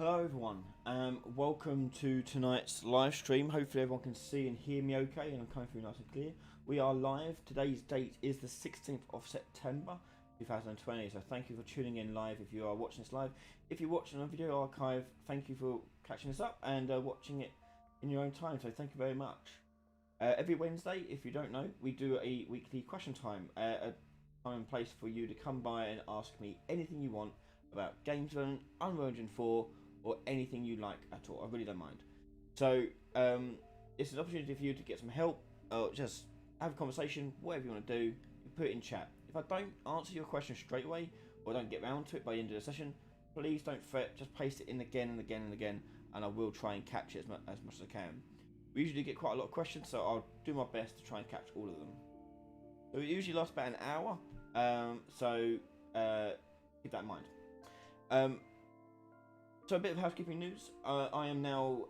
Hello everyone, welcome to tonight's live stream. Hopefully everyone can see and hear me okay and I'm coming through nice and clear. We are live. Today's date is the 16th of September 2020, so thank you for tuning in live if you are watching this live. If you're watching on video archive, thank you for catching this up and watching it in your own time, so thank you very much. Every Wednesday, if you don't know, we do a weekly question time, a time and place for you to come by and ask me anything you want about games development, Unreal Engine 4, or anything you like at all. I really don't mind. So it's an opportunity for you to get some help or just have a conversation, whatever you want to do. You put it in chat. If I don't answer your question straight away or don't get around to it by the end of the session, please don't fret. Just paste it in again and again and again, and I will try and capture it as much as I can. We usually get quite a lot of questions, so I'll do my best to try and capture all of them. So it usually lasts about an hour, so keep that in mind. So a bit of housekeeping news. I am now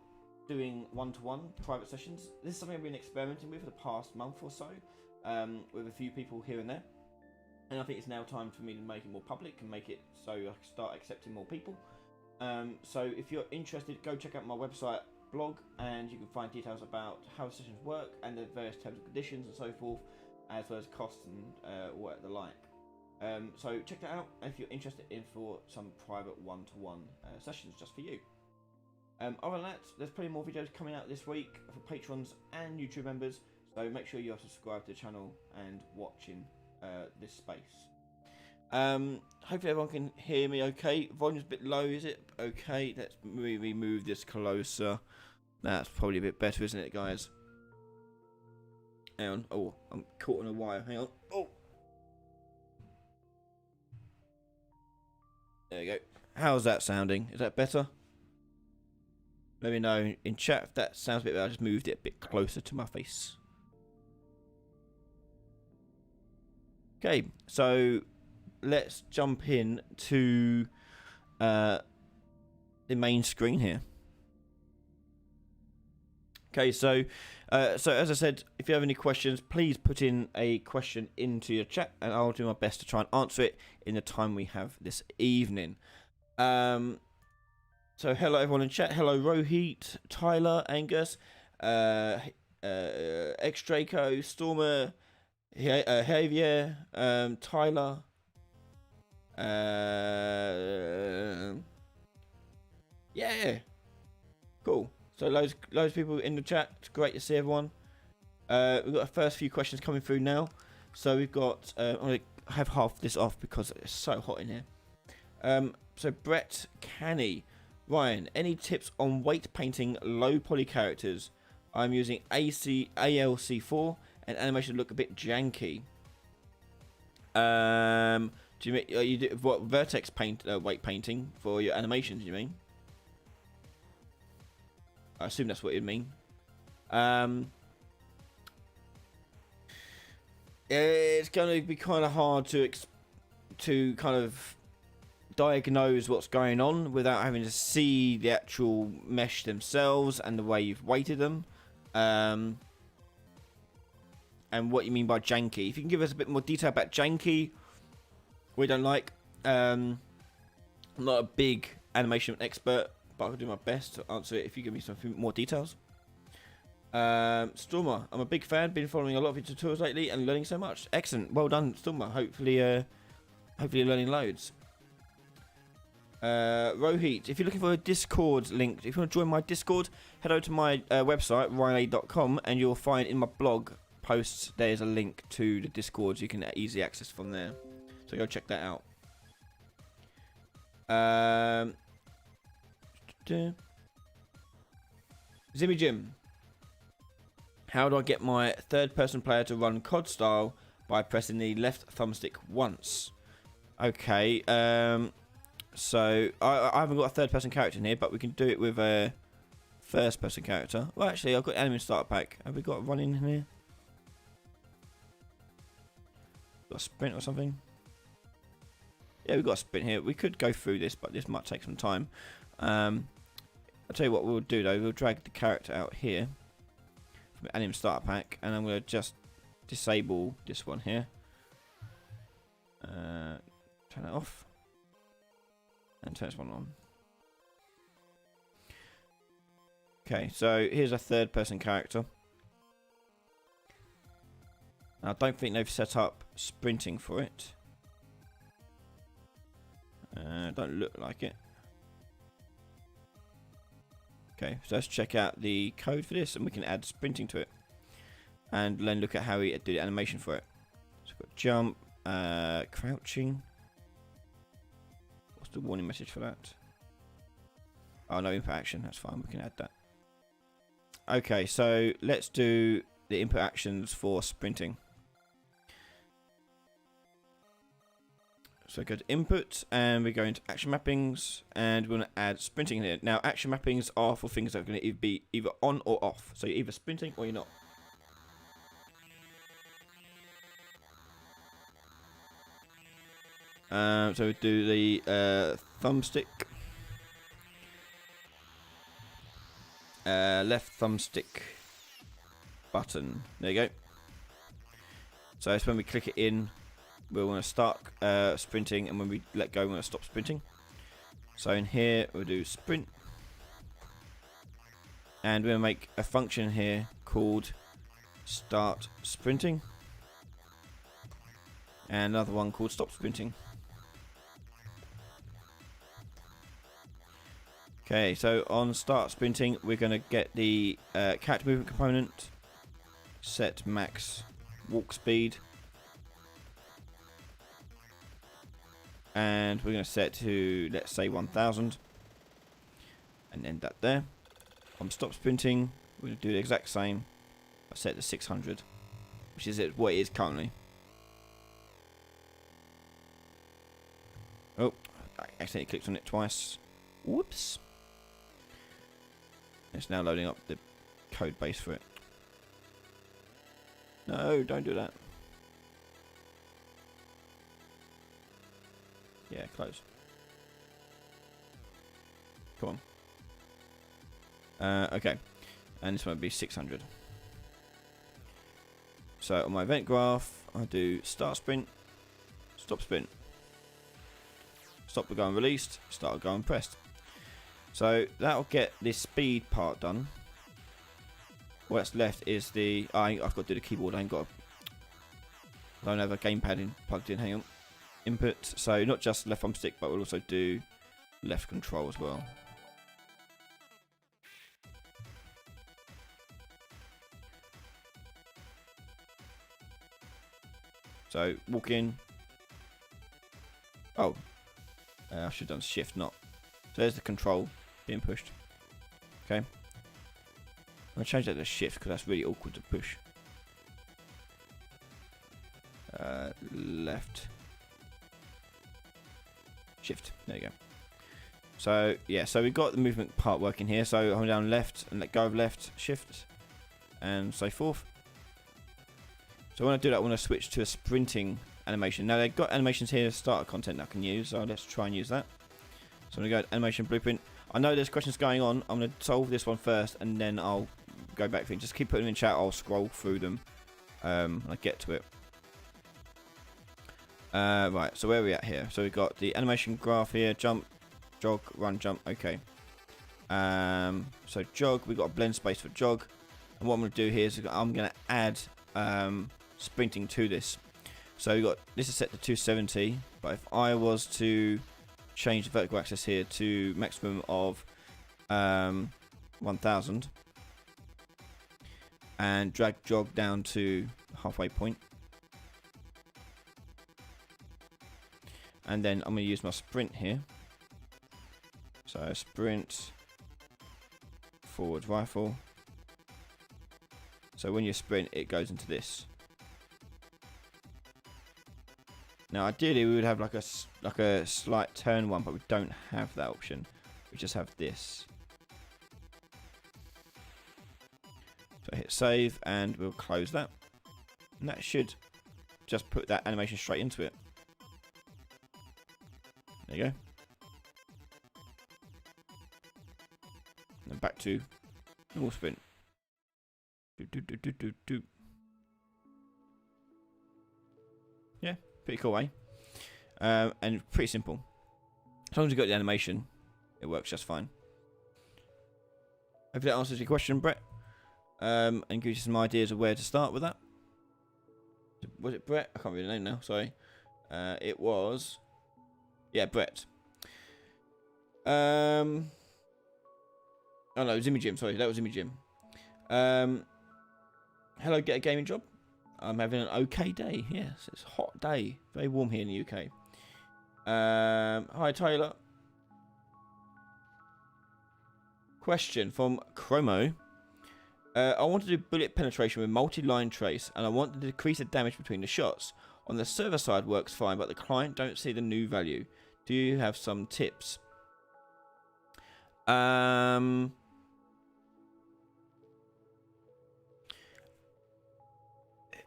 doing one-to-one private sessions. This is something I've been experimenting with for the past month or so, with a few people here and there. And I think it's now time for me to make it more public and make it so I can start accepting more people. So if you're interested, go check out my website blog and you can find details about how the sessions work and the various terms and conditions and so forth, as well as costs and what the like. So check that out if you're interested in for some private one-to-one sessions just for you. Other than that, there's plenty more videos coming out this week for patrons and YouTube members, so make sure you are subscribed to the channel and watching this space. Hopefully everyone can hear me okay. Volume's a bit low, is it? Okay, let's maybe move this closer. That's probably a bit better, isn't it, guys? Hang on. Oh, I'm caught on a wire. Hang on. Oh! There we go. How's that sounding? Is that better? Let me know in chat if that sounds a bit better. I just moved it a bit closer to my face. Okay, so let's jump in to the main screen here. Okay, so as I said, if you have any questions, please put in a question into your chat, and I'll do my best to try and answer it in the time we have this evening. So hello everyone in chat. Hello Rohit, Tyler, Angus, X-Draco, Stormer, Javier, Tyler. Yeah, cool. So loads of people in the chat. It's great to see everyone. We've got the first few questions coming through now. So we've got. I'm gonna have half this off because it's so hot in here. So Brett Canny, Ryan, any tips on weight painting low poly characters? I'm using ALC4 and animation look a bit janky. Do you do what vertex paint weight painting for your animations? You mean? I assume that's what it mean. It's going to be kind of hard to kind of diagnose what's going on without having to see the actual mesh themselves and the way you've weighted them. And what you mean by janky. If you can give us a bit more detail about janky, we don't like. I'm not a big animation expert, but I'll do my best to answer it if you give me some more details. Stormer, I'm a big fan. Been following a lot of your tutorials lately and learning so much. Excellent, well done, Stormer. Hopefully you're learning loads. Rohit, if you're looking for a Discord link, if you want to join my Discord, head over to my website ryan.com and you'll find in my blog posts there's a link to the Discord you can easily access from there. So go check that out. Zimmy Jim, how do I get my third-person player to run COD style by pressing the left thumbstick once? Okay, so I haven't got a third-person character in here, but we can do it with a first-person character. Well, actually, I've got enemy starter pack. Have we got running in here? Got a sprint or something? Yeah, we've got a sprint here. We could go through this, but this might take some time. I'll tell you what we'll do though. We'll drag the character out here from the anime starter pack, and I'm going to just disable this one here. Turn it off and turn this one on. Okay, so here's a third person character. I don't think they've set up sprinting for it. Don't look like it. Okay, so let's check out the code for this and we can add sprinting to it. And then look at how we do the animation for it. So we've got jump, crouching. What's the warning message for that? Oh, no input action, that's fine, we can add that. Okay, so let's do the input actions for sprinting. So go to input and we go into action mappings and we're going to add sprinting in here. Now action mappings are for things that are going to be either on or off. So you're either sprinting or you're not. So we do the thumbstick. Left thumbstick button. There you go. So it's when we click it in, we want to start sprinting, and when we let go, we want to stop sprinting. So in here, we'll do sprint. And we're going to make a function here called start sprinting. And another one called stop sprinting. Okay, so on start sprinting, we're going to get the character movement component, set max walk speed, and we're going to set to, let's say, 1000, and end that there. On stop sprinting, we're going to do the exact same, but set to 600, which is what it is currently. Oh, I accidentally clicked on it twice. Whoops. It's now loading up the code base for it. No, don't do that. Yeah, close. Come on. Okay. And this one would be 600. So on my event graph, I do start sprint, stop sprint. Stop the going released, start the going pressed. So that'll get this speed part done. What's left is the... I've got to do the keyboard. I don't have a gamepad plugged in. Hang on. Input. So not just left thumbstick, but we'll also do left control as well. So walk in. Oh. I should have done shift, not. So there's the control being pushed. Okay. I'm going to change that to shift because that's really awkward to push. Left. Shift. There you go. So, yeah, so we've got the movement part working here. So hold down left and let go of left, shift, and so forth. So when I do that, I want to switch to a sprinting animation. Now they've got animations here, starter content that I can use, so let's try and use that. So I'm going to go to animation blueprint. I know there's questions going on. I'm going to solve this one first and then I'll go back to it. Just keep putting them in chat. I'll scroll through them when I get to it. Right, so where are we at here? So we've got the animation graph here. Jump, jog, run, jump. Okay. So jog, we've got a blend space for jog. And what I'm going to do here is I'm going to add sprinting to this. So we got this is set to 270, but if I was to change the vertical axis here to maximum of 1000 and drag jog down to halfway point, and then I'm going to use my sprint here. So sprint forward rifle. So when you sprint, it goes into this. Now, ideally, we would have like a slight turn one, but we don't have that option. We just have this. So hit save, and we'll close that. And that should just put that animation straight into it. There you go. And then back to normal sprint. Do. Yeah. Pretty cool, eh? And pretty simple. As long as you've got the animation, it works just fine. Hopefully that answers your question, Brett. And gives you some ideas of where to start with that. Was it Brett? I can't read the name now. Sorry. It was. Yeah, Brett. Oh no, it was Imagim. Sorry, that was Imagim. Hello, get a gaming job. I'm having an okay day. Yes, it's a hot day. Very warm here in the UK. Hi, Taylor. Question from Chromo. I want to do bullet penetration with multi-line trace, and I want to decrease the damage between the shots. On the server side works fine, but the client don't see the new value. Do you have some tips? On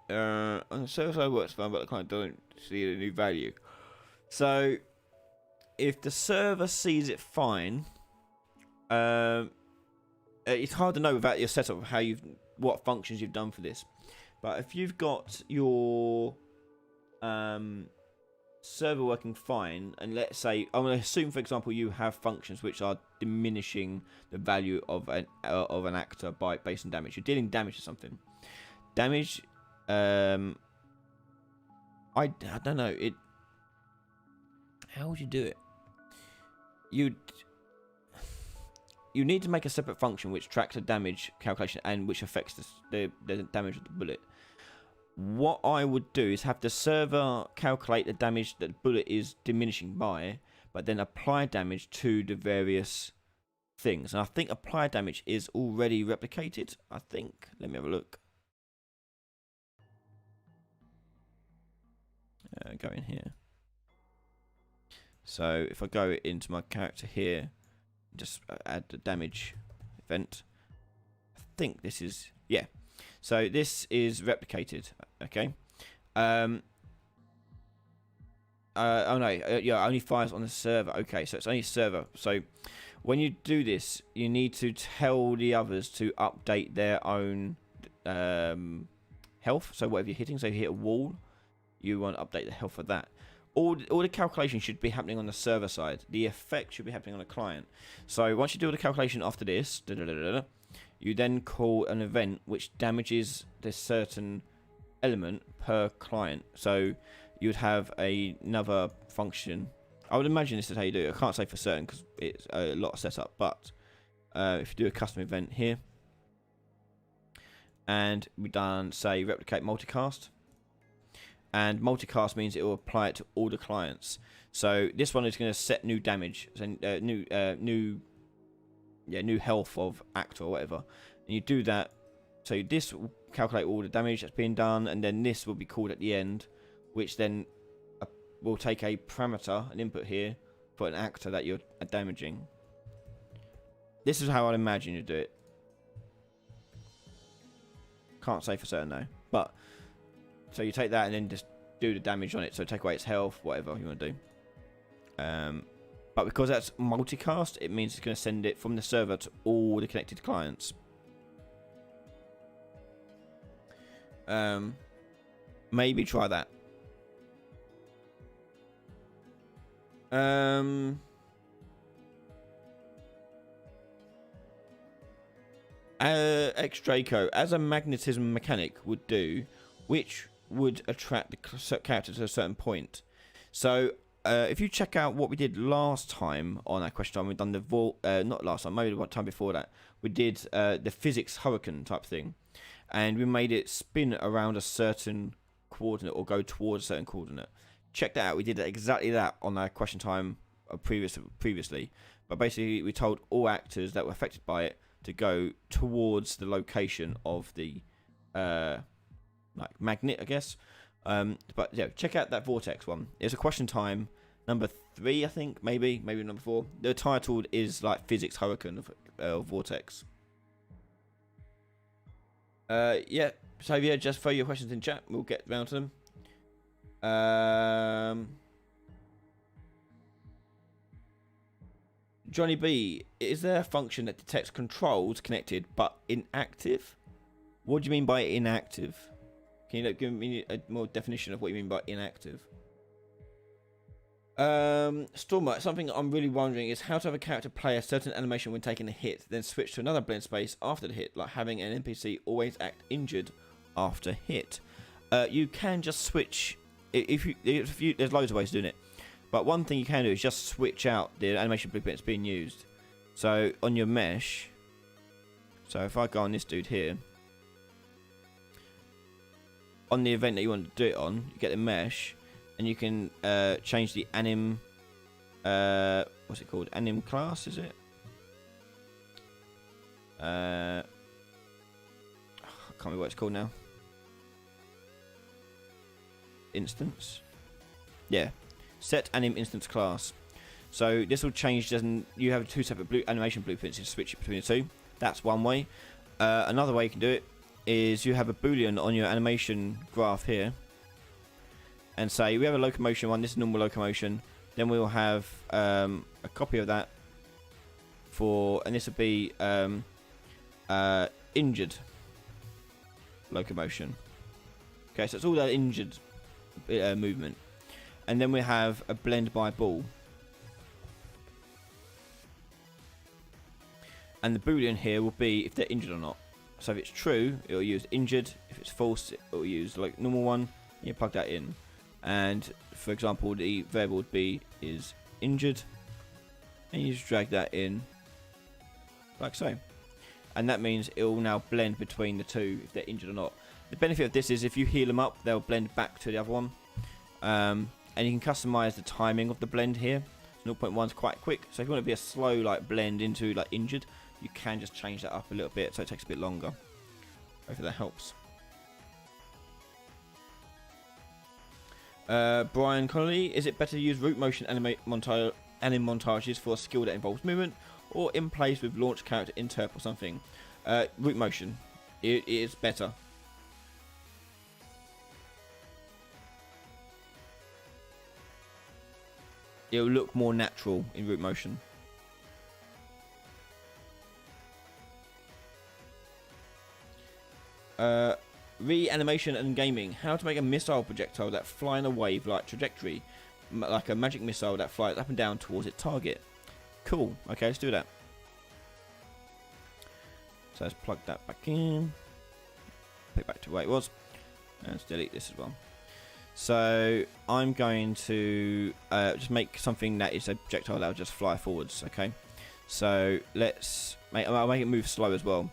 the server side works fine, but the client don't see the new value. So, if the server sees it fine, it's hard to know without your setup of what functions you've done for this. But if you've got your server working fine, and let's say, I'm going to assume, for example, you have functions which are diminishing the value of an actor based on damage. You're dealing damage to something. Damage, I don't know. How would you do it? You need to make a separate function which tracks the damage calculation and which affects the damage of the bullet. What I would do is have the server calculate the damage that the bullet is diminishing by, but then apply damage to the various things. And I think apply damage is already replicated. I think. Let me have a look. Go in here. So if I go into my character here, just add the damage event. I think this is, yeah. So this is replicated, okay. Oh no, yeah, only fires on the server. Okay, so it's only server. So when you do this, you need to tell the others to update their own health. So whatever you're hitting, so if you hit a wall, you want to update the health of that. All the calculations should be happening on the server side. The effect should be happening on the client. So once you do the calculation after this, you then call an event which damages this certain element per client. So you would have another function. I would imagine this is how you do it. I can't say for certain because it's a lot of setup. But if you do a custom event here, and we done, say, replicate multicast. And multicast means it will apply it to all the clients. So this one is going to set new damage, so new health of actor or whatever. And you do that. So this will calculate all the damage that's being done, and then this will be called at the end, which then will take a parameter, an input here, for an actor that you're damaging. This is how I'd imagine you do it. Can't say for certain though, but. So you take that and then just do the damage on it. So take away its health, whatever you want to do. But because that's multicast, it means it's going to send it from the server to all the connected clients. Maybe try that. X Draco, as a magnetism mechanic would do, which would attract the character to a certain point. So if you check out what we did last time on that question time, we've done the not last time, maybe one time before that, we did the physics hurricane type thing, and we made it spin around a certain coordinate or go towards a certain coordinate. Check that out. We did exactly that on our question time previously, but basically we told all actors that were affected by it to go towards the location of the like magnet, I guess. But yeah, check out that vortex one. It's a question time number 3, I think, maybe number 4. The title is like physics hurricane of vortex. Yeah. So yeah, just throw your questions in chat. We'll get round to them. Johnny B, is there a function that detects controls connected but inactive? What do you mean by inactive? Can you give me a more definition of what you mean by inactive? Stormer, something I'm really wondering is how to have a character play a certain animation when taking a hit, then switch to another blend space after the hit, like having an NPC always act injured after hit. You can just switch, if you there's loads of ways of doing it, but one thing you can do is just switch out the animation blueprint that's being used. So on your mesh, so if I go on this dude here, on the event that you want to do it on, you get the mesh, and you can change the anim, what's it called? Anim class, is it? I can't remember what it's called now. Instance. Yeah. Set anim instance class. So this will change. Doesn't you have two separate animation blueprints? You switch it between the two. That's one way. Another way you can do it is you have a boolean on your animation graph here, and say we have a locomotion one. This is normal locomotion. Then we'll have a copy of that for, and this will be injured locomotion. Okay, so it's all that injured movement, and then we have a blend by ball, and the boolean here will be if they're injured or not. So if it's true, it will use injured. If it's false, it will use like normal one. You plug that in, and for example, the variable would be is injured, and you just drag that in like so, and that means it will now blend between the two if they're injured or not. The benefit of this is if you heal them up, they'll blend back to the other one, and you can customize the timing of the blend here. 0.1 is quite quick, so if you want to be a slow like blend into like injured, you can just change that up a little bit so it takes a bit longer. Hopefully that helps. Brian Connolly, is it better to use root motion anim montages for a skill that involves movement, or in place with launch character interp or something? Root motion, it is better. It'll look more natural in root motion. Reanimation and gaming. How to make a missile projectile that fly in a wave like trajectory, like a magic missile that flies up and down towards its target. Cool. Okay, let's do that. So let's plug that back in. Put it back to where it was, and let's delete this as well. So I'm going to just make something that is a projectile that will just fly forwards. Okay. So let's make. I'll make it move slow as well.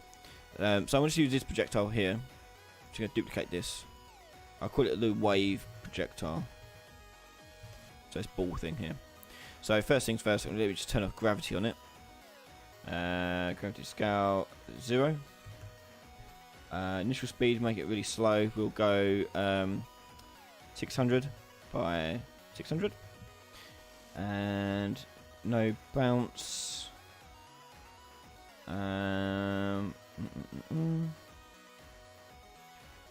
So I'm going to use this projectile here. I'm just going to duplicate this. I'll call it the wave projectile. So this ball thing here. So first things first, I'm going to do is just turn off gravity on it. Gravity scale 0. Initial speed, make it really slow. We'll go 600 by 600. And no bounce.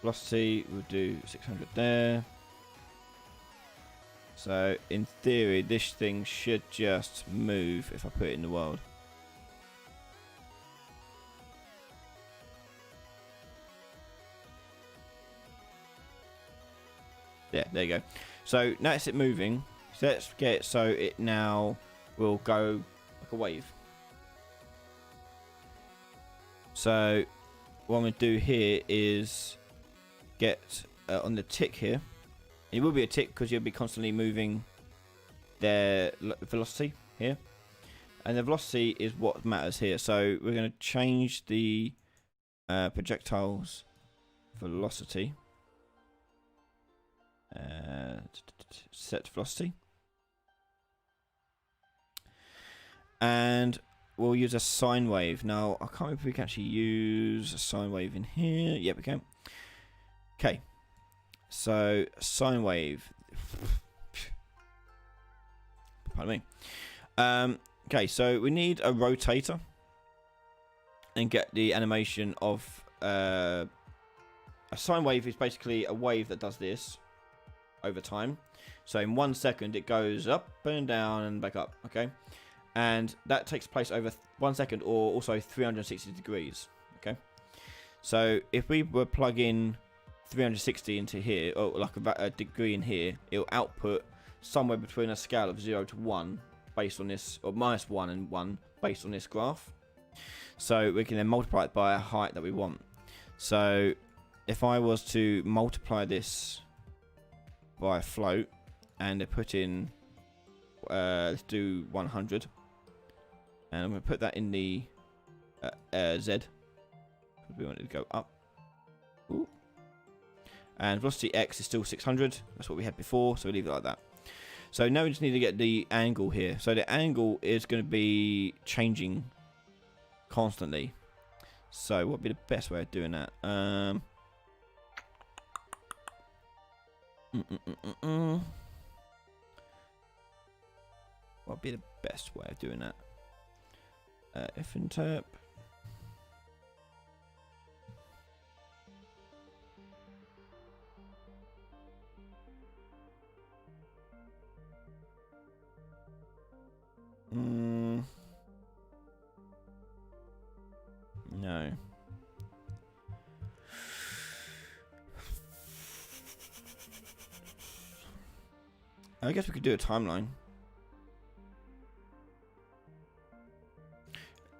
Velocity, we'll do 600 there. So in theory, this thing should just move if I put it in the world. Yeah, there you go. So now it's it moving. So let's get it so it now will go like a wave. So what I'm going to do here is get on the tick here. It will be a tick because you'll be constantly moving their velocity here. And the velocity is what matters here. So we're going to change the projectile's velocity. Set velocity. And we'll use a sine wave. Now, I can't remember if we can actually use a sine wave in here. Yep, we can. Okay. So, sine wave. Pardon me. Okay, so we need a rotator. And get the animation of... a sine wave is basically a wave that does this over time. So in 1 second, it goes up and down and back up. Okay. And that takes place over 1 second, or also 360 degrees. Okay. So if we were plug in 360 into here, or like a degree in here, it'll output somewhere between a scale of 0 to 1 based on this, or minus 1 and 1 based on this graph. So we can then multiply it by a height that we want. So if I was to multiply this by a float and put in, let's do 100, and I'm going to put that in the Z, because we want it to go up. Ooh. And velocity X is still 600. That's what we had before, so we leave it like that. So now we just need to get the angle here. So the angle is going to be changing constantly. So what would be the best way of doing that? What would be the best way of doing that? If interp. No. I guess we could do a timeline.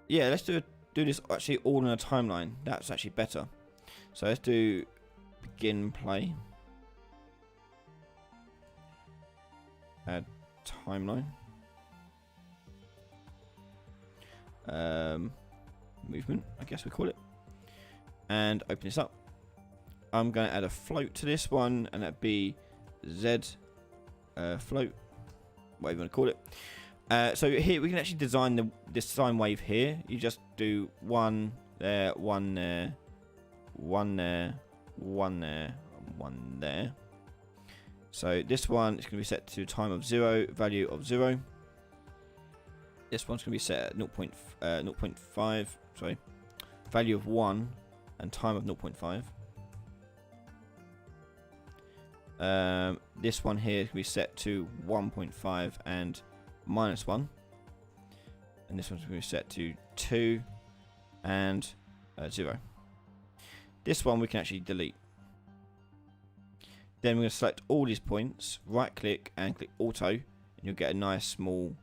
Yeah, let's do this actually all in a timeline. That's actually better. So let's do begin play. Add timeline. Movement, I guess we call it. And open this up. I'm going to add a float to this one, and that'd be Z float, whatever you want to call it. So here we can actually design this sine wave here. You just do one there, one there, one there, one there, one there. So this one is going to be set to time of 0, value of 0. This one's going to be set at 0.5, sorry, value of 1 and time of 0.5. This one here can be set to 1.5 and minus 1. And this one's going to be set to 2 and 0. This one we can actually delete. Then we're going to select all these points, right click and click auto, and you'll get a nice small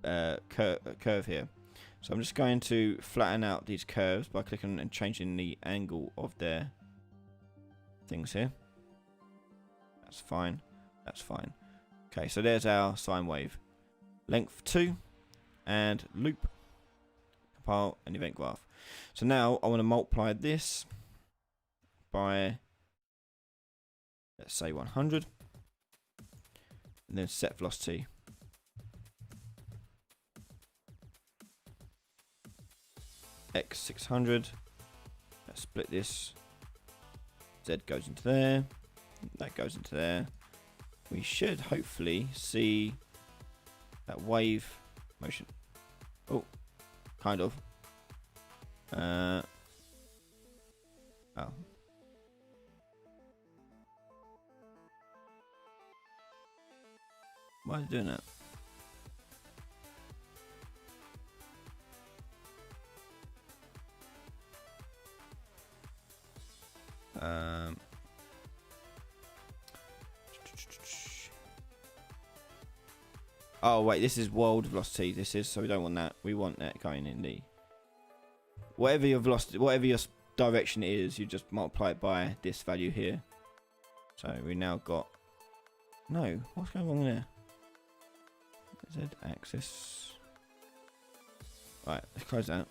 curve here. So I'm just going to flatten out these curves by clicking and changing the angle of their things here. That's fine. That's fine. Okay, so there's our sine wave. Length 2 and loop, compile and event graph. So now I want to multiply this by, let's say 100, and then set velocity. X 600. Let's split this. Z goes into there. That goes into there. We should hopefully see that wave motion. Oh, kind of. Oh. Why is it doing that? Oh wait, this is world velocity. This is, so we don't want that. We want that going in the whatever your velocity, whatever your direction is. You just multiply it by this value here. So we now got no. What's going on there? Z axis. Right, let's close that.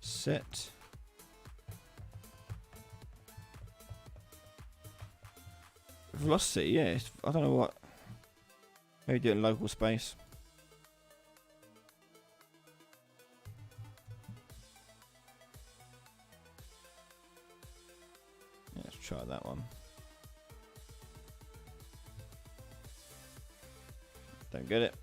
Set velocity, yeah, I don't know what. Maybe do it in local space. Yeah, let's try that one. Don't get it.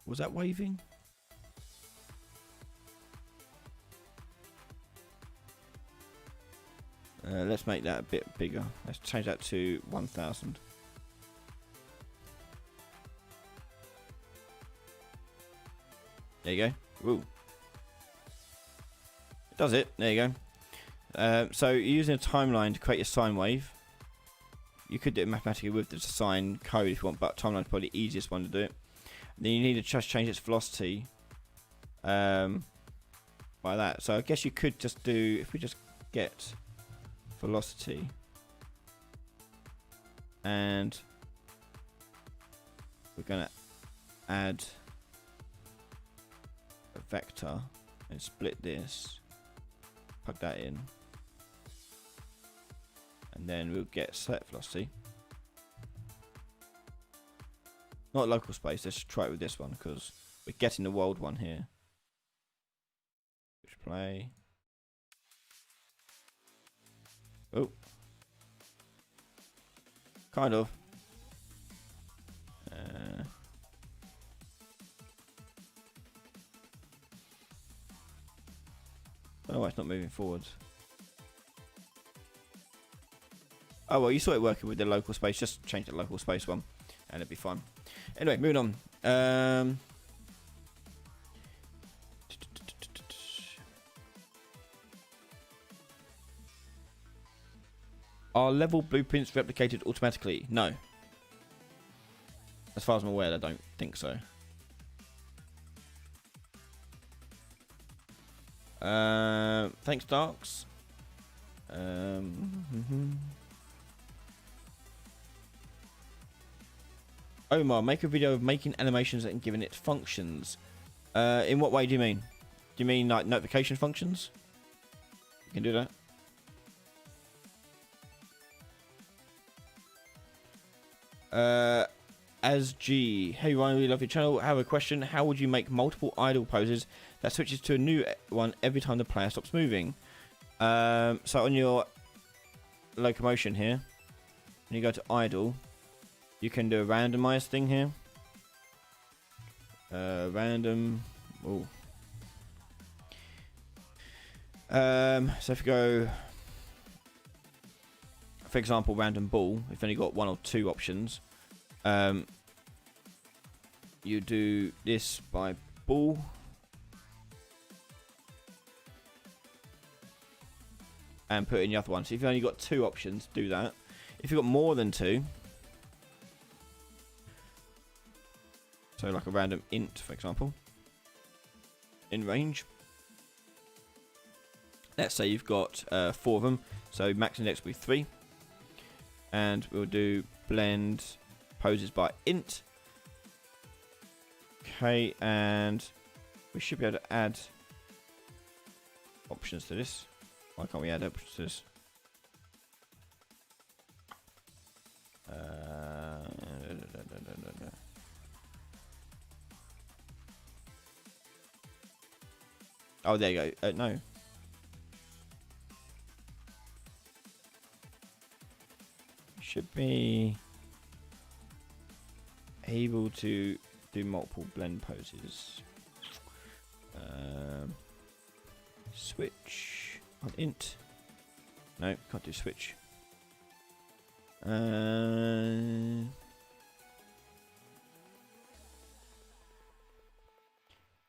Was that waving? Let's make that a bit bigger. Let's change that to 1000. There you go. Ooh. It does it. There you go. So you're using a timeline to create your sine wave. You could do it mathematically with the sine code if you want, but timeline is probably the easiest one to do it. And then you need to just change its velocity by that. So I guess you could just do, if we just get velocity and we're going to add a vector and split this, plug that in, and then we'll get set velocity. Not local space, let's try it with this one because we're getting the world one here. Push play. Oh. Kind of. I don't know why it's not moving forwards. Oh well, you saw it working with the local space. Just change the local space one, and it'll be fine. Anyway, moving on. Are level blueprints replicated automatically? No. As far as I'm aware, I don't think so. Thanks, Darks. Omar, make a video of making animations and giving it functions. In what way do you mean? Do you mean like notification functions? You can do that. As G, hey Ryan, we love your channel. I have a question. How would you make multiple idle poses that switches to a new one every time the player stops moving? So on your locomotion here, when you go to idle, you can do a randomized thing here. Random. Oh. So if you go, for example, random ball, if only got one or two options, you do this by ball, and put in the other one. So if you've only got two options, do that. If you've got more than two, so like a random int, for example, in range. Let's say you've got 4 of them, so max index will be 3. And we'll do blend poses by int. Okay, and we should be able to add options to this. Why can't we add options to this? Oh, there you go. No. Should be able to do multiple blend poses. Switch on int. No, can't do switch.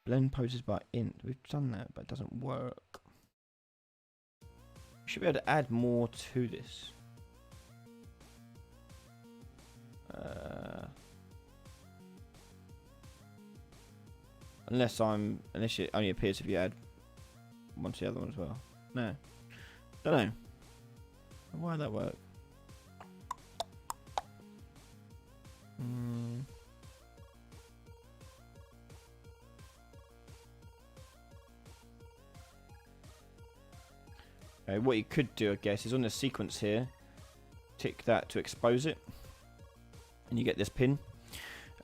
Blend poses by int. We've done that, but it doesn't work. We should be able to add more to this. Unless it only appears if you add one to the other one as well. No, don't know. Why would that work? Okay, what you could do, I guess, is on the sequence here, tick that to expose it, and you get this pin.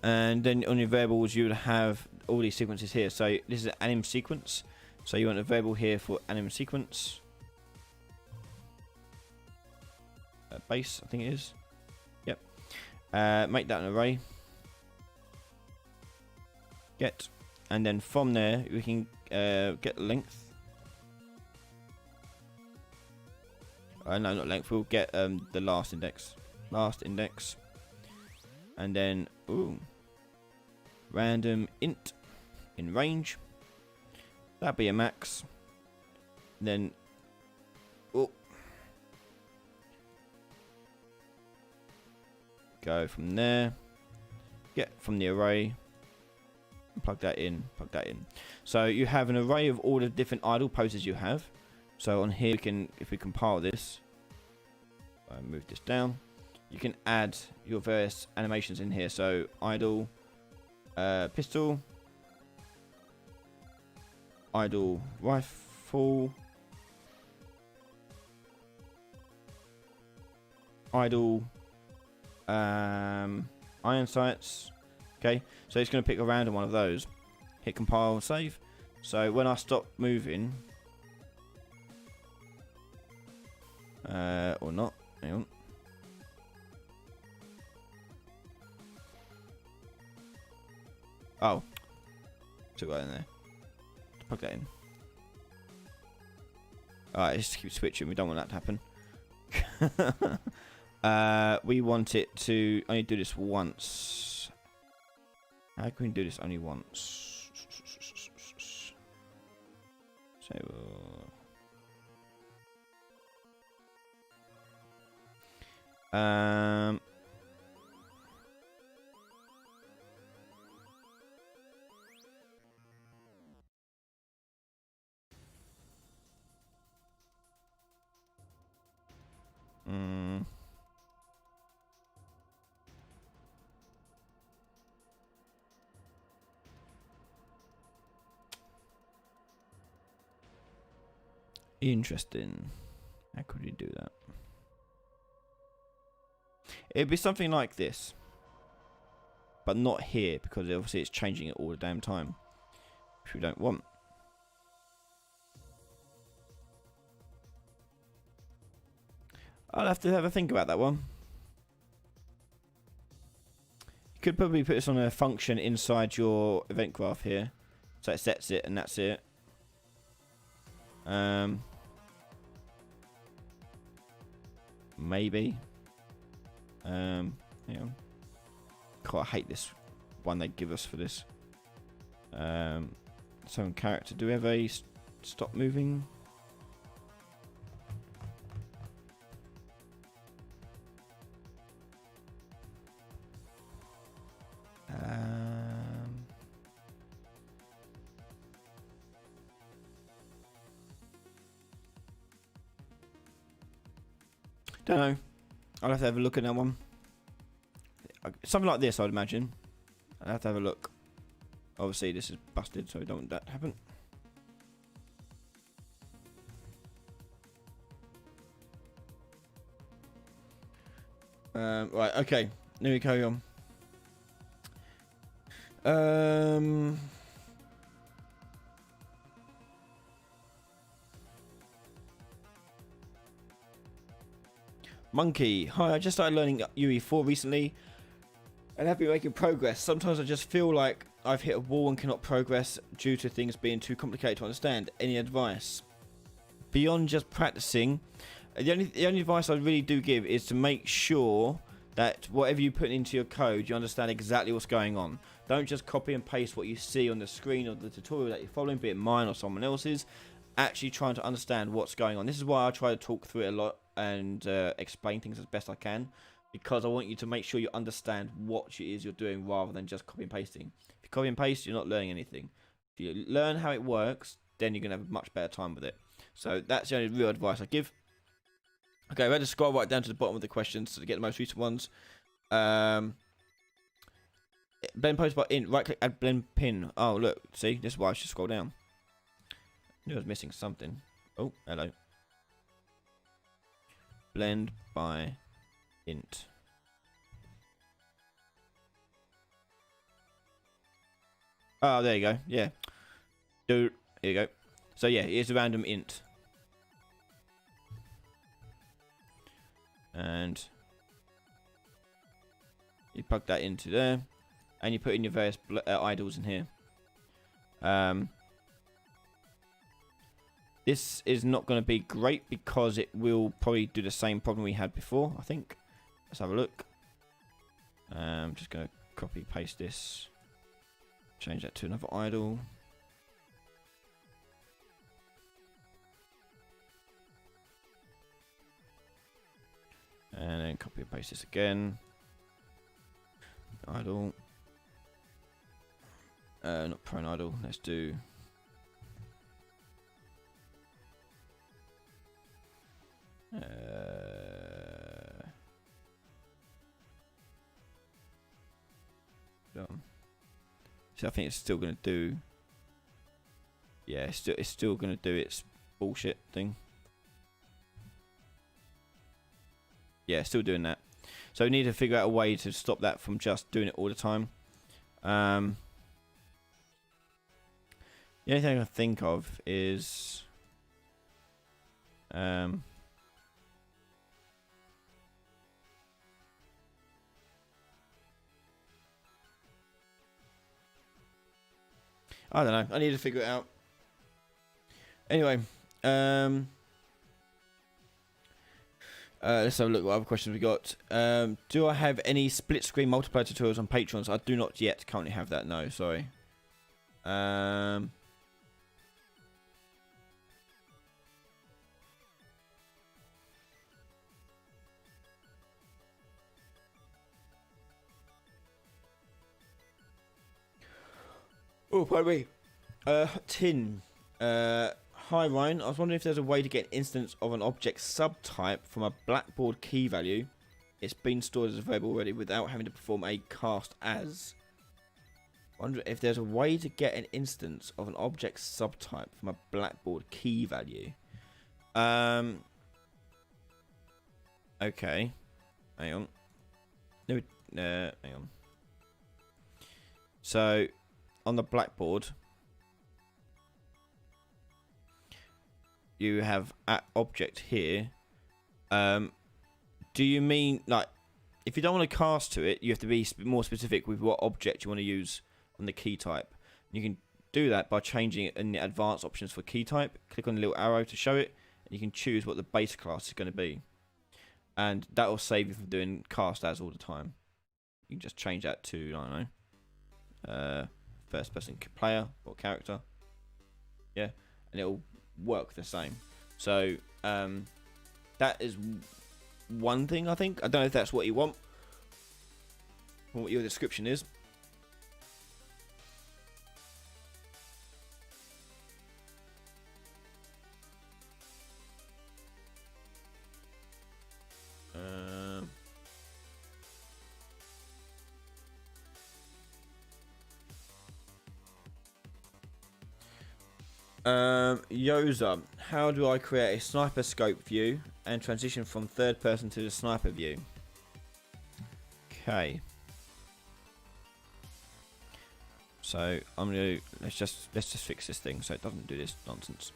And then on your variables, you would have all these sequences here. So this is an anim sequence. So you want a variable here for anim sequence. Base, I think it is. Yep. Make that an array. Get. And then from there, we can get length. No, not length. We'll get the last index. Last index. And then, ooh. Random int in range. That'd be a max. Then, oh. Go from there. Get from the array. Plug that in. Plug that in. So you have an array of all the different idle poses you have. So on here, we can, if we compile this, move this down. You can add your various animations in here. So idle, pistol, idle rifle, idle iron sights. Okay, so it's going to pick a random one of those. Hit compile, save. So when I stop moving, or not, hang on. Oh, took that in there. Plug that in. Alright, just keep switching. We don't want that to happen. We want it to only do this once. How can we do this only once? So, interesting. How could we do that? It'd be something like this, but not here, because obviously it's changing it all the damn time, which we don't want. I'll have to have a think about that one. You could probably put this on a function inside your event graph here, so it sets it and that's it. Maybe. Hang on. God, I hate this one they give us for this. Some character. Do we have a stop moving? Don't know. I'll have to have a look at that one. Something like this, I'd imagine. I'll have to have a look. Obviously, this is busted, so I don't want that to happen. Right, okay. Let me carry on. Monkey, hi, I just started learning UE4 recently and have been making progress. Sometimes I just feel like I've hit a wall and cannot progress due to things being too complicated to understand. Any advice? Beyond just practicing, the only advice I really do give is to make sure that whatever you put into your code, you understand exactly what's going on. Don't just copy and paste what you see on the screen or the tutorial that you're following, be it mine or someone else's. Actually trying to understand what's going on. This is why I try to talk through it a lot and explain things as best I can, because I want you to make sure you understand what it is you're doing rather than just copy and pasting. If you copy and paste, you're not learning anything. If you learn how it works, then you're going to have a much better time with it. So that's the only real advice I give. Okay, we're going to scroll right down to the bottom of the questions to get the most recent ones. Blend post by int, right click, add blend pin. Oh, look, see, this is why I should scroll down. I knew I was missing something. Oh, hello. Blend by int. Oh, there you go. Yeah. Here you go. So yeah, here's a random int. And you plug that into there. And you put in your various idols in here. This is not going to be great because it will probably do the same problem we had before, I think. Let's have a look. I'm just going to copy paste this. Change that to another idle. And then copy and paste this again. Idle. Not prone idle. Let's do. So I think it's still going to do. Yeah, it's still going to do its bullshit thing. Yeah, still doing that. So we need to figure out a way to stop that from just doing it all the time. The only thing I can think of is I don't know. I need to figure it out. Anyway, let's have a look what other questions we got. Do I have any split screen multiplayer tutorials on Patreon? I do not yet currently have that. No, sorry. Oh, pardon me. Tin. Hi Ryan, I was wondering if there's a way to get an instance of an object subtype from a Blackboard key value. It's been stored as a variable already without having to perform a cast as. Wonder if there's a way to get an instance of an object subtype from a Blackboard key value. Okay. Hang on. No, hang on. So, on the Blackboard, you have at object here. Do you mean, like, if you don't want to cast to it, you have to be more specific with what object you want to use on the key type. You can do that by changing it in the advanced options for key type. Click on the little arrow to show it, and you can choose what the base class is going to be. And that will save you from doing cast as all the time. You can just change that to, I don't know, first person player or character. Yeah, and it'll work the same. So that is one thing, I think. I don't know if that's what you want or what your description is. Yoza, how do I create a sniper scope view and transition from third person to the sniper view? Okay. So I'm gonna let's just fix this thing so it doesn't do this nonsense.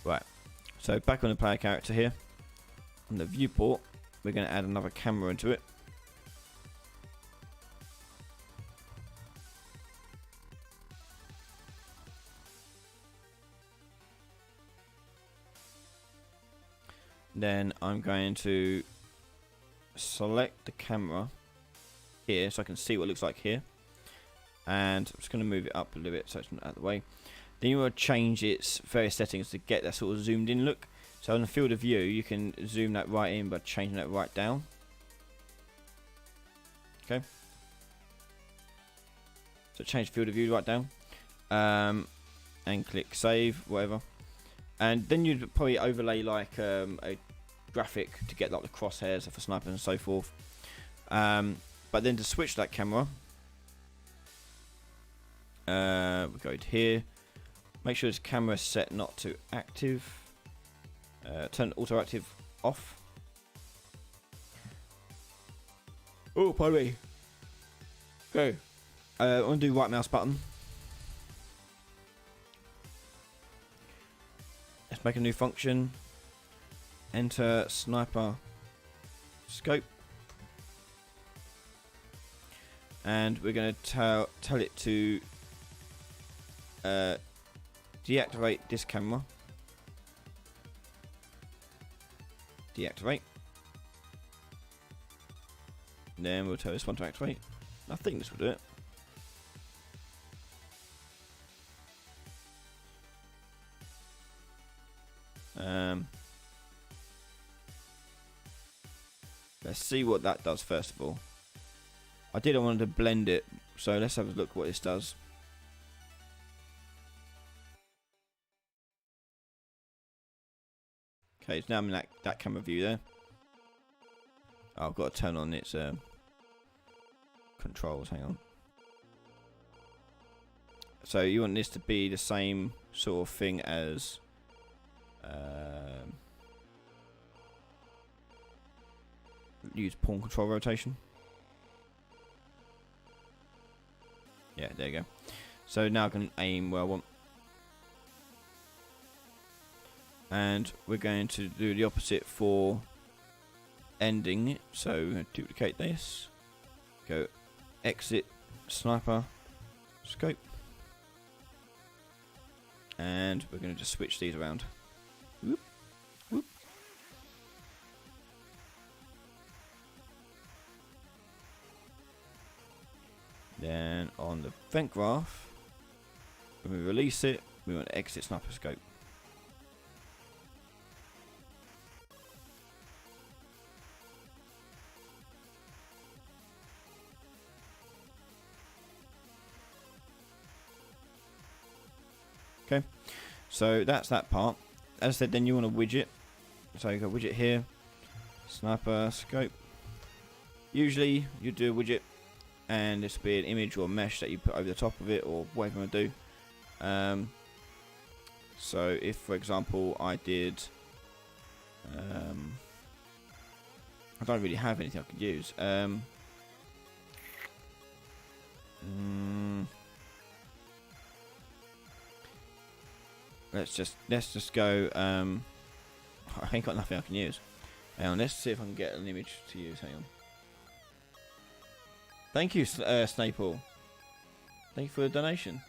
Right. So back on the player character here, on the viewport, we're going to add another camera into it. Then I'm going to select the camera here so I can see what it looks like here. And I'm just going to move it up a little bit so it's not out of the way. Then you want to change its various settings to get that sort of zoomed in look. So on the field of view, you can zoom that right in by changing that right down. Okay. So change field of view right down. And click save, whatever. And then you'd probably overlay like a graphic to get like the crosshairs for snipers and so forth. But then to switch that camera, we go to here. Make sure this camera is set not to active. Turn auto active off. Oh, pardon me. Okay. I'm going to do right mouse button. Let's make a new function. Enter sniper scope. and we're going to tell it to deactivate this camera. Deactivate. Then we'll tell this one to activate. I think this will do it. Let's see what that does first of all. I didn't want to blend it, so let's have a look what this does. Okay, so now I'm in that camera view there. Oh, I've got to turn on its controls. Hang on. So you want this to be the same sort of thing as use pawn control rotation. Yeah, there you go. So now I can aim where I want. And we're going to do the opposite for ending it. So we're going to duplicate this. Go exit sniper scope. And we're going to just switch these around. Whoop, whoop. Then on the vent graph, when we release it, we want to exit sniper scope. Okay, so that's that part. As I said, then you want a widget. So you got widget here, sniper scope. Usually you do a widget, and this will be an image or a mesh that you put over the top of it, or whatever you want to do. So if, for example, I did, I don't really have anything I could use. Let's just go. I ain't got nothing I can use. Hang on, let's see if I can get an image to use. Hang on. Thank you, Snapeall. Thank you for the donation.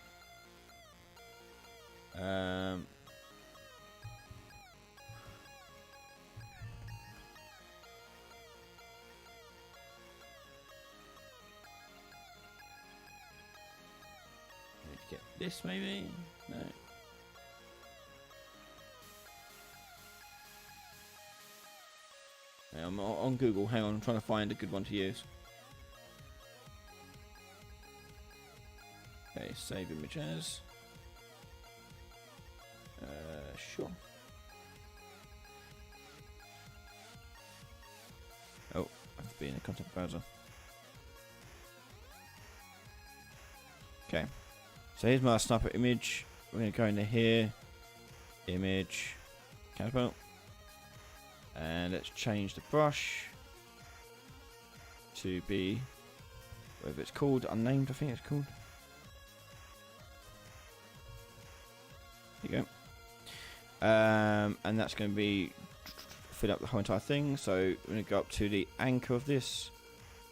Get this maybe? No. I'm on Google. Hang on, I'm trying to find a good one to use. Okay, save image as. Sure. Oh, I have to be in a content browser. Okay, so here's my sniper image. We're going to go into here, image, counterpart, and let's change the brush to be whatever it's called, unnamed. I think it's called. There you go. And that's going to be fill up the whole entire thing. So we're going to go up to the anchor of this,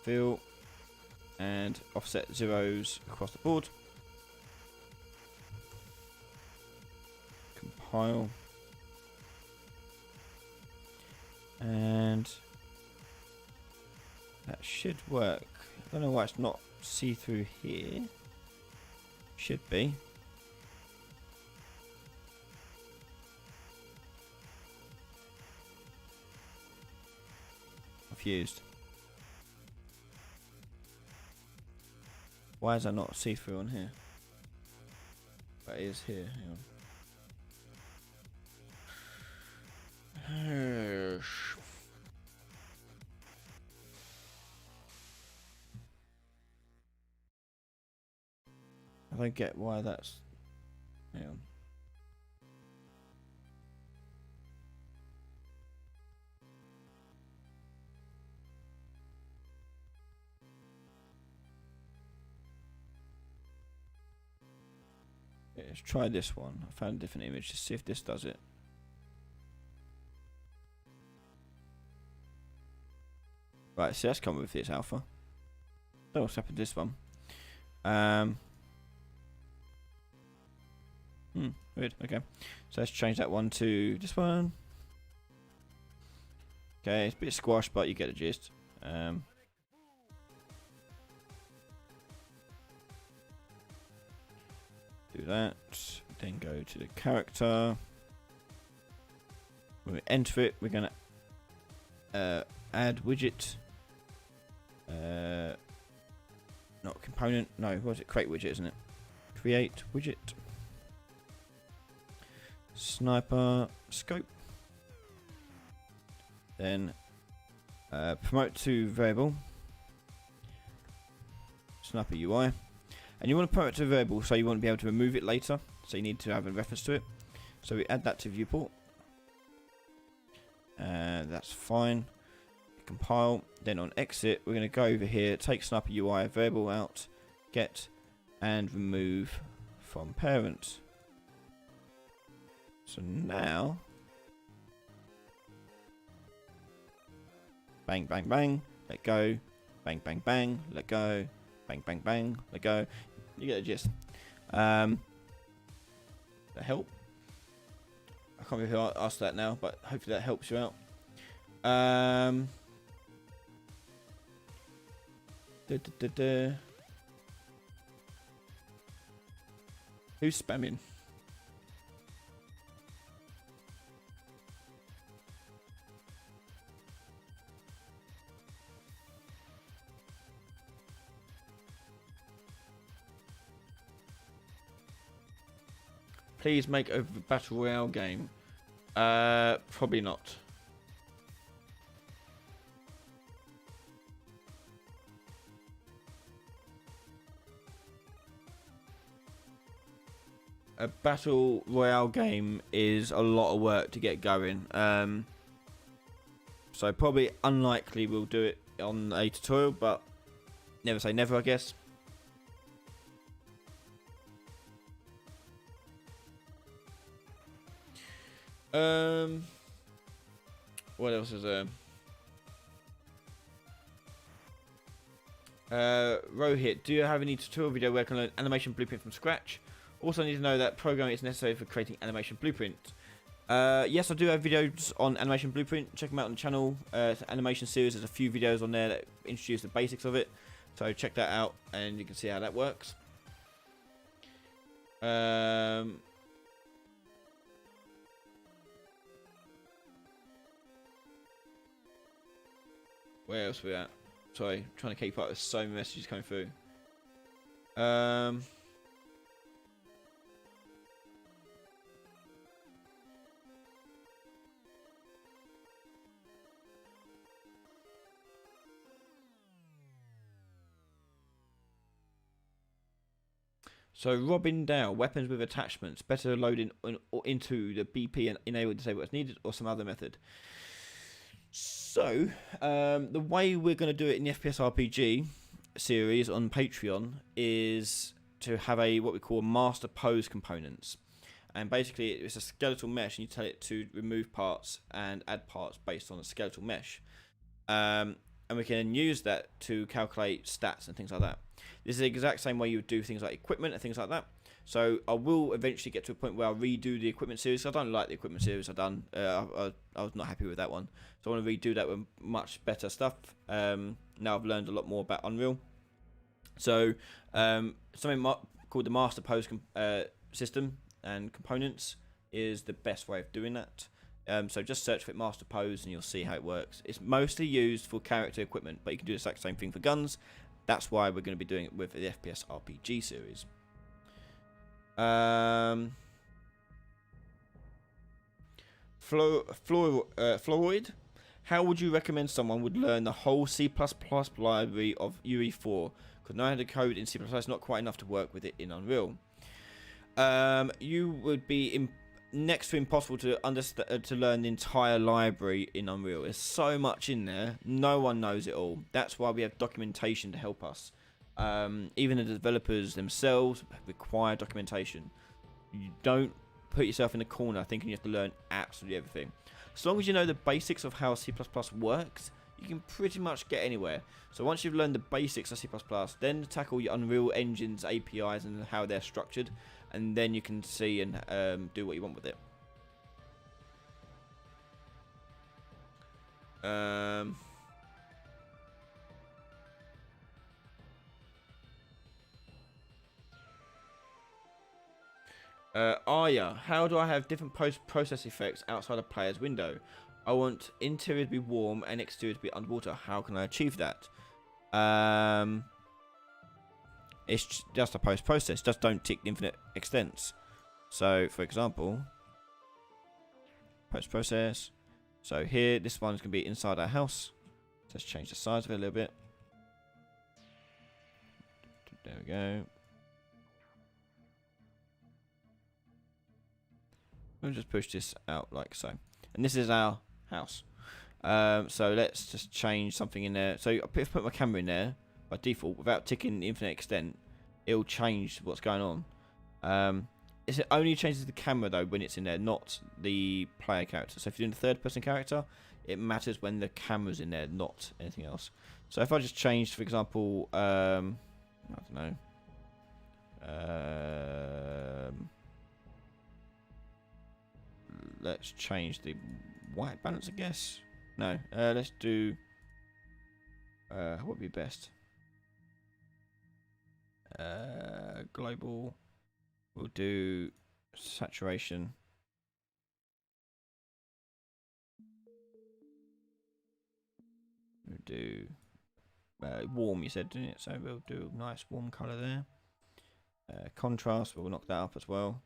fill, and offset zeros across the board. Compile. And that should work. I don't know why it's not see-through here. Should be. Confused. Why is that not see-through on here? But it is here. Hang on. I don't get why that's. Hang on. Yeah, let's try this one. I found a different image to see if this does it. Right, so that's come with this alpha. Don't know what's happened to this one. Weird. Okay, so let's change that one to this one. Okay, it's a bit squashed, but you get the gist. Do that. Then go to the character. When we enter it, we're gonna add widget. Not component. No, what was it? Create widget, isn't it? Create widget. Sniper scope. Then promote to variable. Sniper UI. And you want to promote to a variable, so you want to be able to remove it later. So you need to have a reference to it. So we add that to viewport. That's fine. Compile. Then on exit, we're going to go over here, take Sniper UI variable out, get, and remove from parent. So now, bang, bang, bang, let go, bang, bang, bang, let go, bang, bang, bang, let go. You get the gist. That help? I can't remember who asked that now, but hopefully that helps you out. Who's spamming? Please make a battle royale game. Probably not. A battle royale game is a lot of work to get going. So probably unlikely we'll do it on a tutorial, but never say never, I guess. What else is there? Rohit, do you have any tutorial video where I can learn animation blueprint from scratch? Also, I need to know that programming is necessary for creating animation blueprint. Yes, I do have videos on animation blueprint. Check them out on the channel. It's an animation series. There's a few videos on there that introduce the basics of it. So check that out, and you can see how that works. Where else are we at? Sorry, trying to keep up with so many messages coming through. So Robin Dow, weapons with attachments, better load into the BP and enable disable as needed, or some other method. So the way we're going to do it in the FPS RPG series on Patreon is to have what we call master pose components, and basically it's a skeletal mesh, and you tell it to remove parts and add parts based on a skeletal mesh, and we can use that to calculate stats and things like that. This is the exact same way you would do things like equipment and things like that. So I will eventually get to a point where I'll redo the equipment series. I don't like the equipment series I've done. I was not happy with that one. So I want to redo that with much better stuff. Now I've learned a lot more about Unreal. So something called the master pose system and components is the best way of doing that. So just search for master pose and you'll see how it works. It's mostly used for character equipment, but you can do the exact same thing for guns. That's why we're going to be doing it with the FPS RPG series. Floroid, how would you recommend someone would learn the whole C++ library of UE4? Because knowing how to code in C++ is not quite enough to work with it in Unreal. You would be next to impossible to learn the entire library in Unreal. There's so much in there, no one knows it all. That's why we have documentation to help us. Even the developers themselves require documentation. You don't put yourself in a corner thinking you have to learn absolutely everything. As long as you know the basics of how C++ works, you can pretty much get anywhere. So once you've learned the basics of C++, then tackle your Unreal Engine's APIs and how they're structured, and then you can see and do what you want with it. Arya, how do I have different post-process effects outside a player's window? I want interior to be warm and exterior to be underwater. How can I achieve that? It's just a post-process. Just don't tick infinite extents. So, for example, post-process. So here, this one's going to be inside our house. Let's change the size of it a little bit. There we go. We'll just push this out like so. And this is our house. So let's just change something in there. So if I put my camera in there, by default, without ticking the infinite extent, it'll change what's going on. It only changes the camera though when it's in there, not the player character. So if you're doing the third person character, it matters when the camera's in there, not anything else. So if I just change, for example, I don't know, let's change the white balance, I guess. No, let's do what would be best. Global. We'll do saturation. We'll do warm, you said, didn't it? So we'll do a nice warm colour there. Contrast, we'll knock that up as well.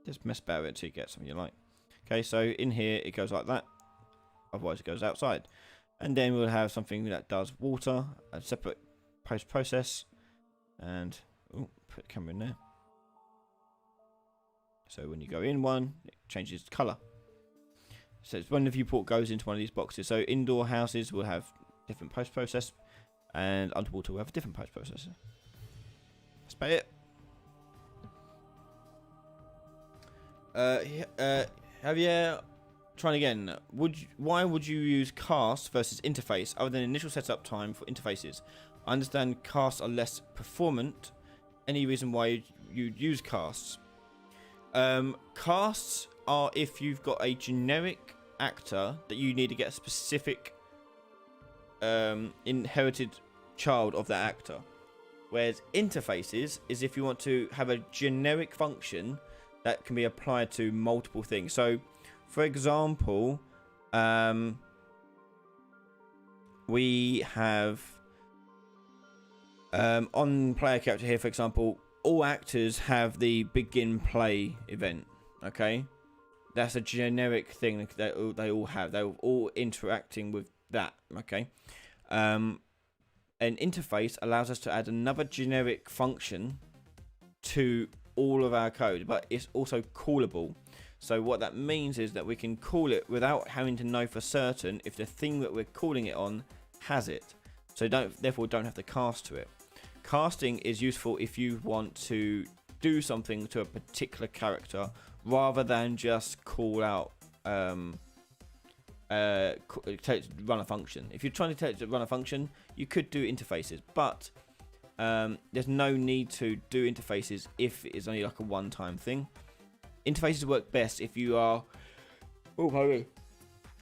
Just mess about it until you get something you like. Okay, so in here it goes like that. Otherwise it goes outside. And then we'll have something that does water, a separate post-process. And ooh, put the camera in there. So when you go in one, it changes colour. So when the viewport goes into one of these boxes. So indoor houses will have different post-process. And underwater will have a different post-processor. That's about it. Javier, trying again. Why would you use cast versus interface other than initial setup time for interfaces? I understand casts are less performant. Any reason why you'd use casts? Casts are if you've got a generic actor that you need to get a specific inherited child of that actor. Whereas interfaces is if you want to have a generic function that can be applied to multiple things. So, for example, we have on player character here, for example, all actors have the begin play event. Okay, that's a generic thing that they all have. They're all interacting with that. Okay, an interface allows us to add another generic function to all of our code, but it's also callable. So what that means is that we can call it without having to know for certain if the thing that we're calling it on has it. So therefore don't have to cast to it. Casting is useful if you want to do something to a particular character rather than just call out run a function. If you're trying to run a function, you could do interfaces, but there's no need to do interfaces if it's only like a one-time thing. Interfaces work best if you are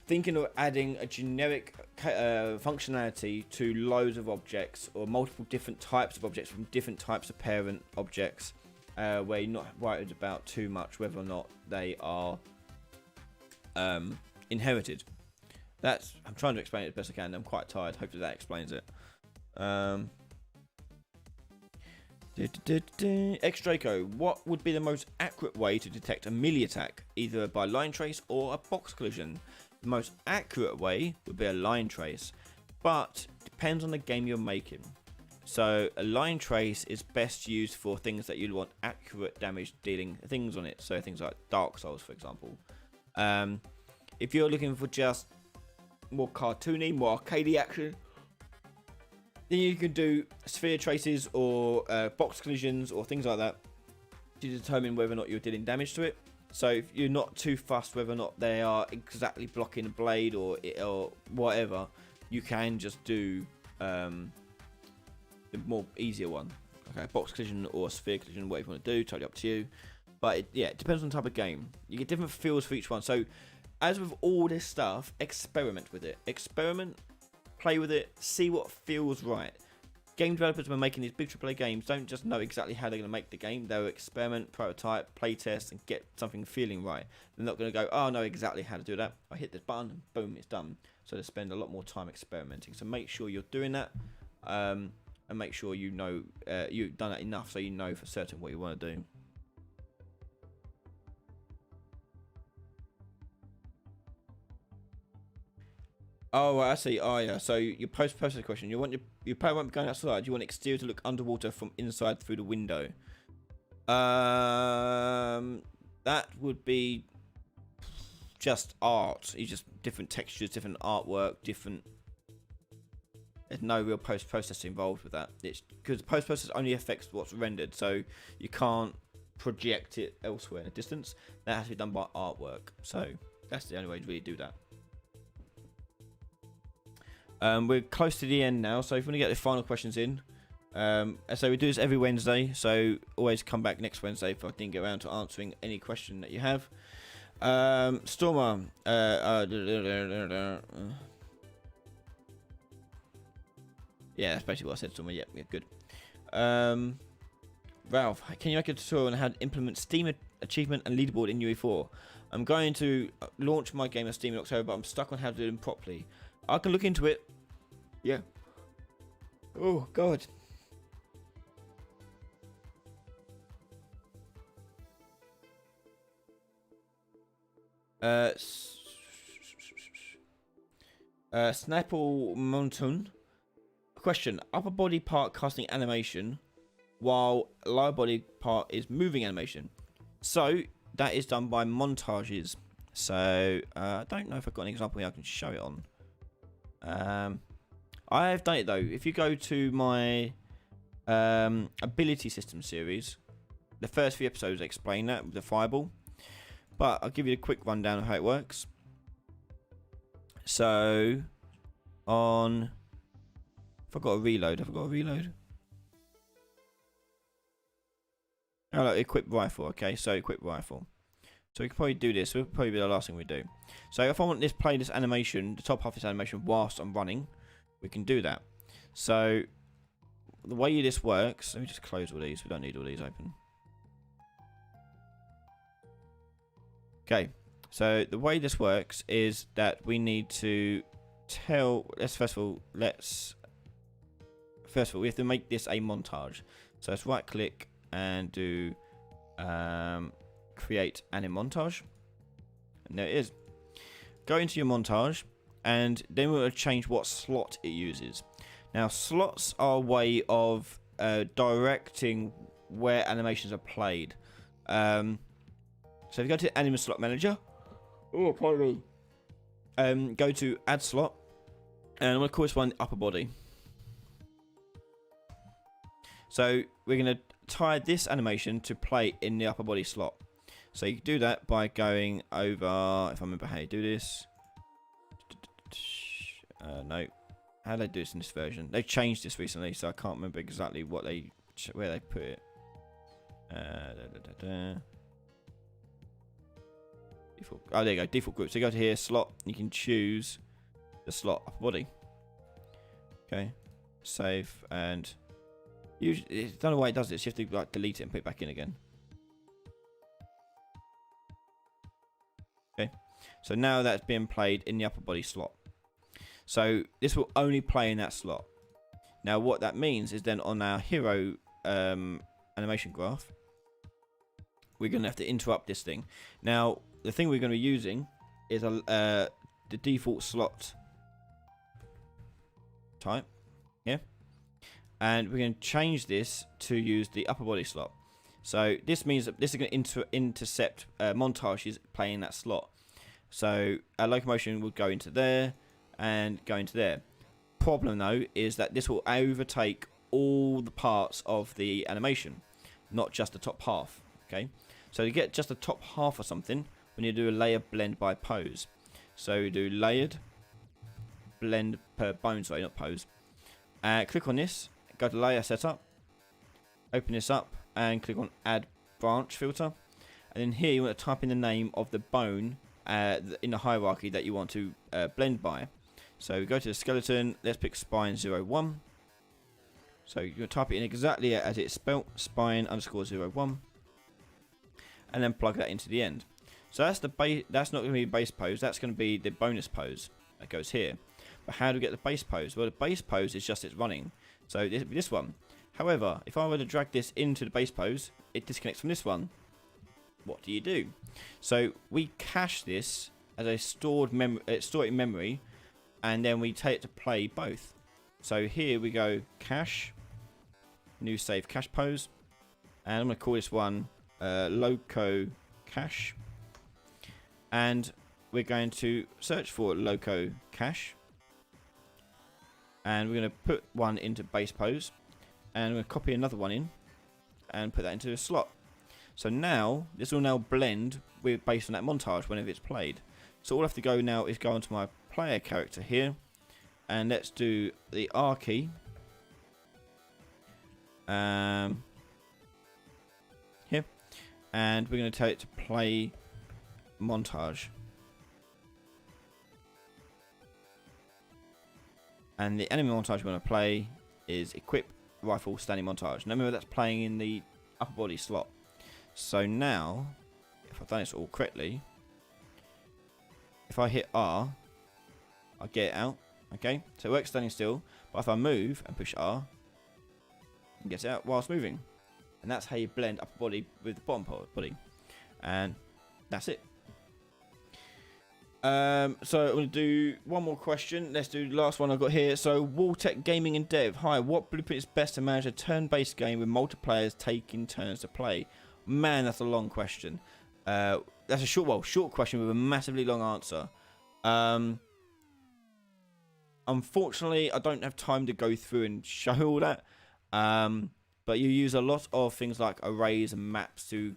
thinking of adding a generic functionality to loads of objects or multiple different types of objects from different types of parent objects, where you're not worried about too much whether or not they are inherited. I'm trying to explain it as best I can. I'm quite tired. Hopefully that explains it. X-Draco, what would be the most accurate way to detect a melee attack, either by line trace or a box collision? The most accurate way would be a line trace, but depends on the game you're making. So a line trace is best used for things that you want accurate damage dealing things on it, so things like Dark Souls, for example. If you're looking for just more cartoony, more arcadey action, then you can do sphere traces or box collisions or things like that. to determine whether or not you're dealing damage to it. So if you're not too fussed whether or not they are exactly blocking a blade or whatever, you can just do the more easier one. Okay, box collision or sphere collision, whatever you want to do, totally up to you. But it depends on the type of game. You get different feels for each one. So as with all this stuff, experiment with it. Experiment, play with it, see what feels right. Game developers, when making these big AAA games, don't just know exactly how they're going to make the game. They'll experiment, prototype, play test, and get something feeling right. They're not going to go, oh, I know exactly how to do that. I hit this button, and boom, it's done. So they spend a lot more time experimenting. So make sure you're doing that, and make sure you know you've done it enough so you know for certain what you want to do. Oh, I see. Oh, yeah. So you post-process question. You want your player won't be going outside. You want exterior to look underwater from inside through the window. That would be just art. It's just different textures, different artwork, different. There's no real post-processing involved with that. It's because post-process only affects what's rendered, so you can't project it elsewhere in a distance. That has to be done by artwork. So that's the only way to really do that. We're close to the end now, so if you want to get the final questions in, so we do this every Wednesday, so always come back next Wednesday if I didn't get around to answering any question that you have. Stormer, yeah, that's basically what I said, Stormer. Yeah, good. Ralph, can you make a tutorial on how to implement Steam achievement and leaderboard in UE4? I'm going to launch my game on Steam in October, but I'm stuck on how to do them properly. I can look into it. Yeah. Oh, God. Snapple Mountain. Question. Upper body part casting animation, while lower body part is moving animation. So, that is done by montages. So, I don't know if I've got an example here I can show it on. I have done it though. If you go to my ability system series, the first few episodes explain that with the fireball, but I'll give you a quick rundown of how it works. So on, if I've got a reload, Oh, look, equip rifle. Okay, so equip rifle. So we can probably do this. Will probably be the last thing we do. So if I want this play this animation, the top half of this animation whilst I'm running, we can do that. So the way this works, let me just close all these. We don't need all these open. Okay. So the way this works is that we need to tell. First of all, we have to make this a montage. So let's right click and do create anim montage, and there it is. Go into your montage, and then we're going to change what slot it uses. Now, slots are a way of directing where animations are played. So if you go to Anim Slot Manager, go to Add Slot, and I'm going to call this one Upper Body. So we're going to tie this animation to play in the upper body slot. So you can do that by going over, if I remember how you do this. No. How do they do this in this version? They changed this recently, so I can't remember exactly what where they put it. Default. Oh, there you go. Default group. So you go to here, slot. You can choose the slot upper body. Okay. Save, and usually I don't know why it does this. You have to like delete it and put it back in again. Okay. So now that's being played in the upper body slot. So this will only play in that slot. Now what that means is then on our hero animation graph, we're going to have to interrupt this thing. Now the thing we're going to be using is the default slot type. Yeah. And we're going to change this to use the upper body slot. So this means that this is going to intercept montages playing in that slot. So our locomotion will go into there and go into there. Problem though is that this will overtake all the parts of the animation, not just the top half. Okay, so to get just the top half of something, we need to do a layer blend by pose. So we do layered blend per bone, sorry, not pose. Click on this, go to layer setup, open this up, and click on add branch filter. And then here you want to type in the name of the bone in the hierarchy that you want to blend by. So go to the skeleton, let's pick spine 01. So you're going to type it in exactly as it's spelt, spine _ 01. And then plug that into the end. So that's the base. That's not going to be base pose, that's going to be the bonus pose that goes here. But how do we get the base pose? Well, the base pose is just it's running. So this one. However, if I were to drag this into the base pose, it disconnects from this one. What do you do? So we cache this as a store it in memory, and then we take it to play both. So here we go, cache, new save cache pose, and I'm going to call this one loco cache, and we're going to search for loco cache, and we're going to put one into base pose, and we're going to copy another one in and put that into a slot. So now this will now blend based on that montage whenever it's played. So all I have to go now is go onto my player character here, and let's do the R key here, and we're going to tell it to play montage. And the enemy montage we want to play is equip rifle standing montage. Now remember that's playing in the upper body slot. So now, if I've done this all correctly, if I hit R, I get it out. Okay, so it works standing still, but if I move and push R, it gets it out whilst moving. And that's how you blend upper body with the bottom body. And that's it. So I'm going to do one more question. Let's do the last one I've got here. So Walltech Gaming and Dev. Hi, what blueprint is best to manage a turn-based game with multiplayers taking turns to play? Man, that's a long question. That's a short question with a massively long answer. Unfortunately, I don't have time to go through and show all that. But you use a lot of things like arrays and maps to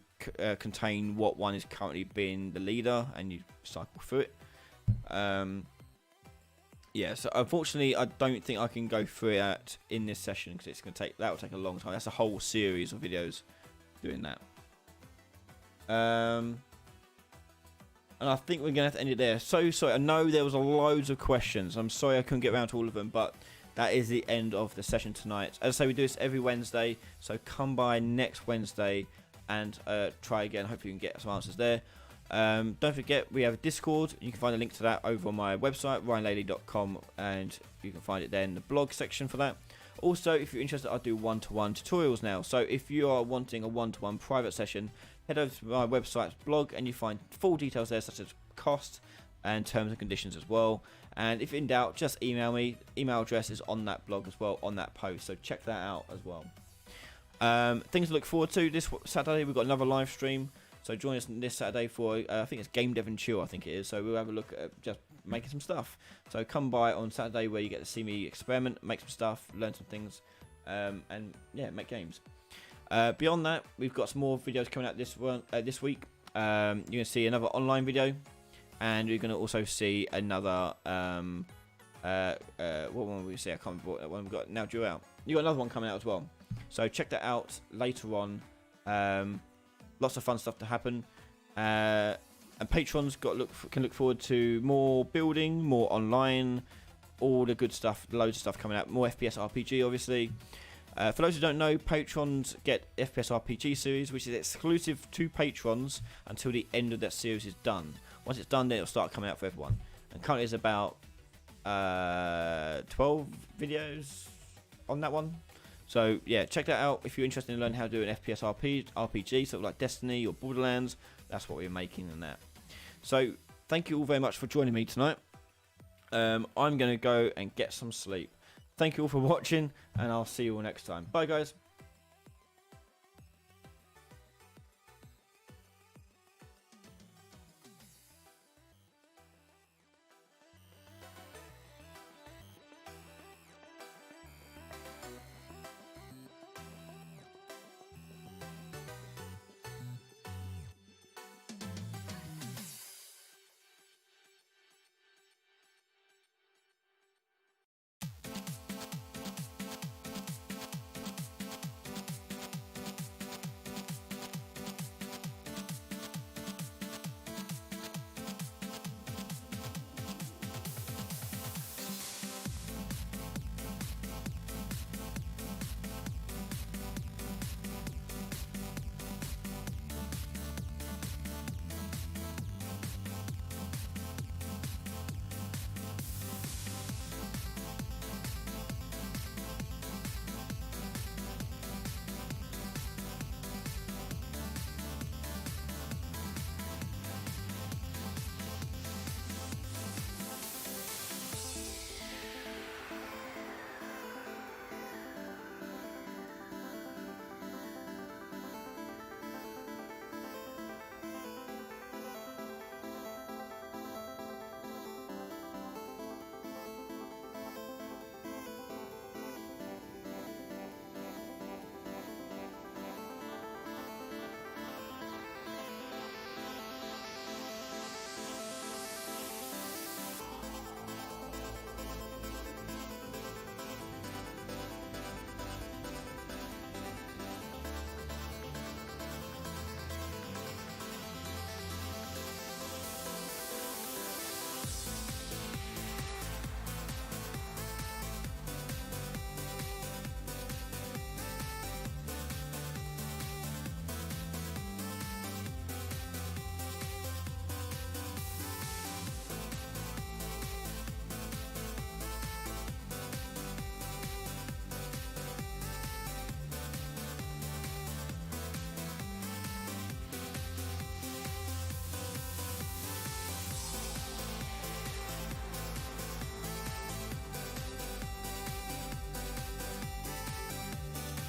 contain what one is currently being the leader, and you cycle through it. Yeah, so unfortunately, I don't think I can go through that in this session because it's going to that will take a long time. That's a whole series of videos doing that. And I think we're going to have to end it there. So sorry, I know there was loads of questions. I'm sorry I couldn't get around to all of them, but that is the end of the session tonight. As I say, we do this every Wednesday, so come by next Wednesday and try again. Hopefully you can get some answers there. Don't forget, we have a Discord. You can find a link to that over on my website, ryanlaley.com, and you can find it there in the blog section for that. Also, if you're interested, I do one-to-one tutorials now. So if you are wanting a one-to-one private session, head over to my website's blog and you find full details there, such as cost and terms and conditions as well. And if in doubt, just email me. Email address is on that blog as well, on that post, so check that out as well. Things to look forward to. This Saturday we've got another live stream, so join us this Saturday for I think it's Game Dev and Chill, I think it is. So we'll have a look at just making some stuff. So come by on Saturday where you get to see me experiment, make some stuff, learn some things, and yeah, make games. Beyond that, we've got some more videos coming out this week. You're gonna see another online video, and you're gonna also see another what one will we see? I can't remember what one we've got now due out. You got another one coming out as well, so check that out later on. Lots of fun stuff to happen, and patrons can look forward to more building, more online, all the good stuff, loads of stuff coming out, more FPS RPG obviously. For those who don't know, patrons get FPS RPG series, which is exclusive to patrons until the end of that series is done. Once it's done, then it'll start coming out for everyone. And currently there's about 12 videos on that one. So yeah, check that out if you're interested in learning how to do an FPS RPG, sort of like Destiny or Borderlands. That's what we're making in that. So thank you all very much for joining me tonight. I'm going to go and get some sleep. Thank you all for watching, and I'll see you all next time. Bye guys.